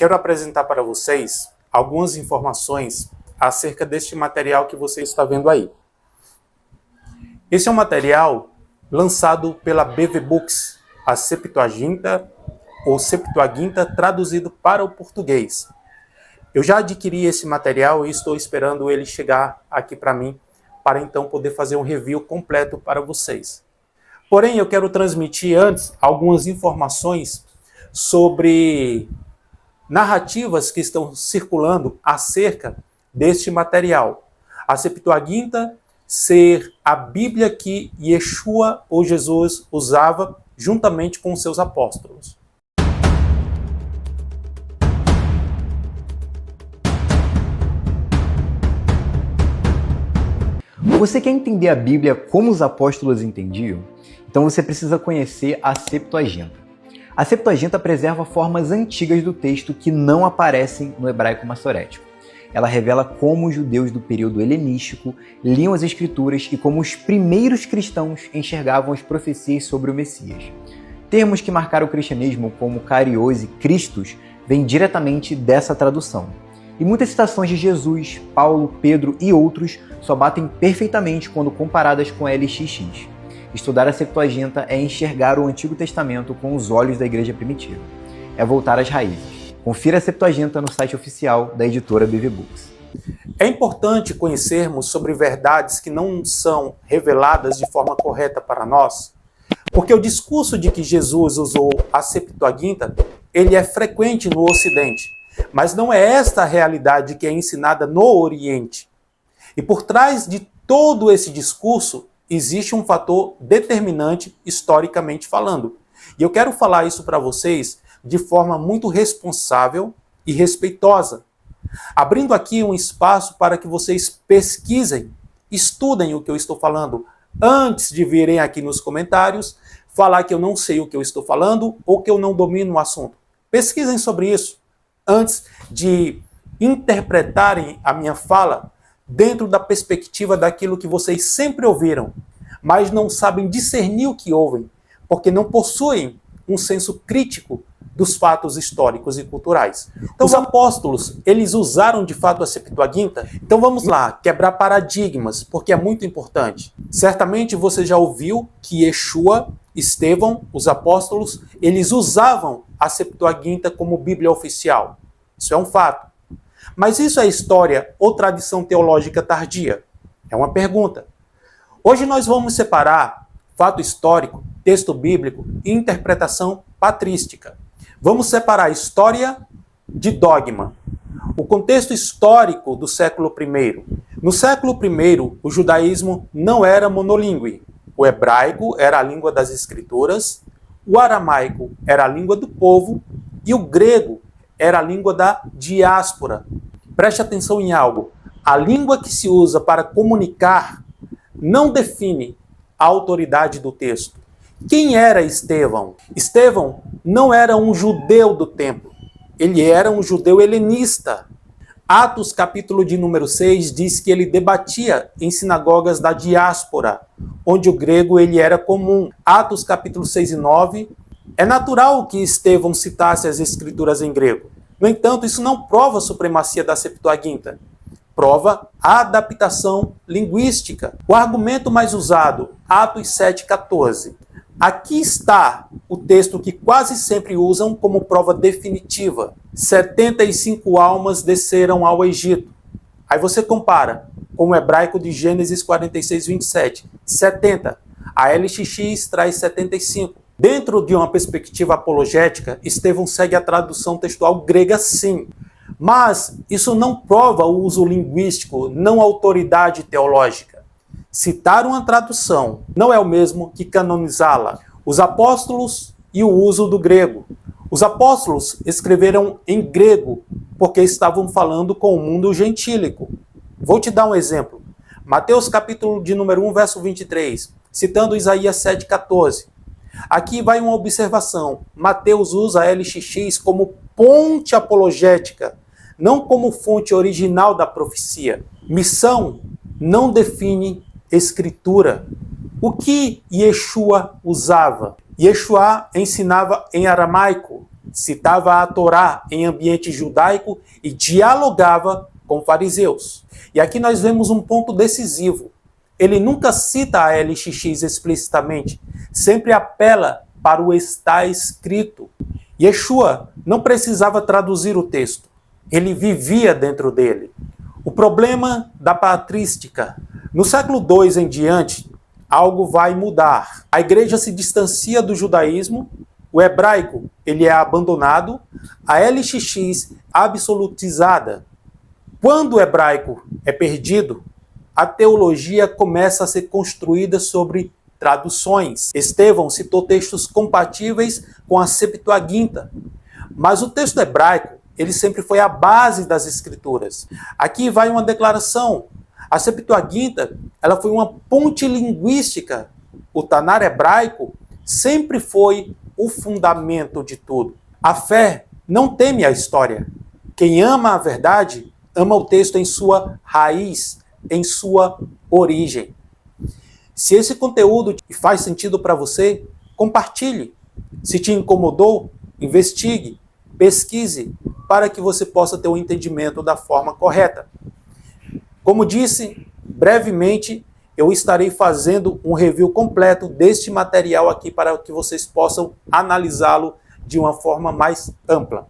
quero apresentar para vocês algumas informações acerca deste material que você está vendo aí. Esse é um material lançado pela BV Books, a Septuaginta ou Septuaginta traduzido para o português. Eu já adquiri esse material e estou esperando ele chegar aqui para mim, para então poder fazer um review completo para vocês. Porém, eu quero transmitir antes algumas informações sobre narrativas que estão circulando acerca deste material. A Septuaginta ser a Bíblia que Yeshua ou Jesus usava juntamente com os seus apóstolos. Você quer entender a Bíblia como os apóstolos entendiam? Então você precisa conhecer a Septuaginta. A Septuaginta preserva formas antigas do texto que não aparecem no hebraico massorético. Ela revela como os judeus do período helenístico liam as escrituras e como os primeiros cristãos enxergavam as profecias sobre o Messias. Termos que marcaram o cristianismo como Cariós e Cristos vêm diretamente dessa tradução. E muitas citações de Jesus, Paulo, Pedro e outros só batem perfeitamente quando comparadas com a LXX. Estudar a Septuaginta é enxergar o Antigo Testamento com os olhos da igreja primitiva. É voltar às raízes. Confira a Septuaginta no site oficial da editora BV Books. É importante conhecermos sobre verdades que não são reveladas de forma correta para nós, porque o discurso de que Jesus usou a Septuaginta, ele é frequente no Ocidente, mas não é esta a realidade que é ensinada no Oriente. E por trás de todo esse discurso, existe um fator determinante historicamente falando. E eu quero falar isso para vocês de forma muito responsável e respeitosa, abrindo aqui um espaço para que vocês pesquisem, estudem o que eu estou falando, antes de virem aqui nos comentários falar que eu não sei o que eu estou falando ou que eu não domino o assunto. Pesquisem sobre isso antes de interpretarem a minha fala dentro da perspectiva daquilo que vocês sempre ouviram, mas não sabem discernir o que ouvem, porque não possuem um senso crítico dos fatos históricos e culturais. Então, os apóstolos, eles usaram de fato a Septuaginta? Então vamos lá, quebrar paradigmas, porque é muito importante. Certamente você já ouviu que Yeshua, Estevão, os apóstolos, eles usavam a Septuaginta como Bíblia oficial. Isso é um fato. Mas isso é história ou tradição teológica tardia? É uma pergunta. Hoje nós vamos separar fato histórico, texto bíblico e interpretação patrística. Vamos separar história de dogma. O contexto histórico do século I. No século I, o judaísmo não era monolíngue. O hebraico era a língua das escrituras, o aramaico era a língua do povo e o grego era a língua da diáspora. Preste atenção em algo. A língua que se usa para comunicar não define a autoridade do texto. Quem era Estevão? Estevão não era um judeu do templo. Ele era um judeu helenista. Atos, capítulo de número 6, diz que ele debatia em sinagogas da diáspora, onde o grego ele era comum. Atos, capítulo 6 e 9, é natural que Estevão citasse as escrituras em grego. No entanto, isso não prova a supremacia da Septuaginta. Prova a adaptação linguística. O argumento mais usado, Atos 7,14. Aqui está o texto que quase sempre usam como prova definitiva. 75 almas desceram ao Egito. Aí você compara com o hebraico de Gênesis 46, 27. 70. A LXX traz 75. Dentro de uma perspectiva apologética, Estevão segue a tradução textual grega sim, mas isso não prova o uso linguístico, não autoridade teológica. Citar uma tradução não é o mesmo que canonizá-la. Os apóstolos e o uso do grego. Os apóstolos escreveram em grego porque estavam falando com o mundo gentílico. Vou te dar um exemplo. Mateus capítulo de número 1, verso 23, citando Isaías 7,14. Aqui vai uma observação. Mateus usa a LXX como ponte apologética, não como fonte original da profecia. Missão não define escritura. O que Yeshua usava? Yeshua ensinava em aramaico. citava a Torá em ambiente judaico e dialogava com fariseus. E aqui nós vemos um ponto decisivo. Ele nunca cita a LXX explicitamente, sempre apela para o está escrito. Yeshua não precisava traduzir o texto, ele vivia dentro dele. O problema da patrística. No século II em diante, algo vai mudar. A igreja se distancia do judaísmo, o hebraico ele é abandonado, a LXX absolutizada. Quando o hebraico é perdido, a teologia começa a ser construída sobre traduções. Estevão citou textos compatíveis com a Septuaginta, mas o texto hebraico ele sempre foi a base das escrituras. Aqui vai uma declaração. A Septuaginta ela foi uma ponte linguística. O Tanar hebraico sempre foi o fundamento de tudo. A fé não teme a história. Quem ama a verdade, ama o texto em sua raiz, em sua origem. Se esse conteúdo faz sentido para você, compartilhe. Se te incomodou, investigue, pesquise, para que você possa ter um entendimento da forma correta. Como disse, brevemente eu estarei fazendo um review completo deste material aqui para que vocês possam analisá-lo de uma forma mais ampla.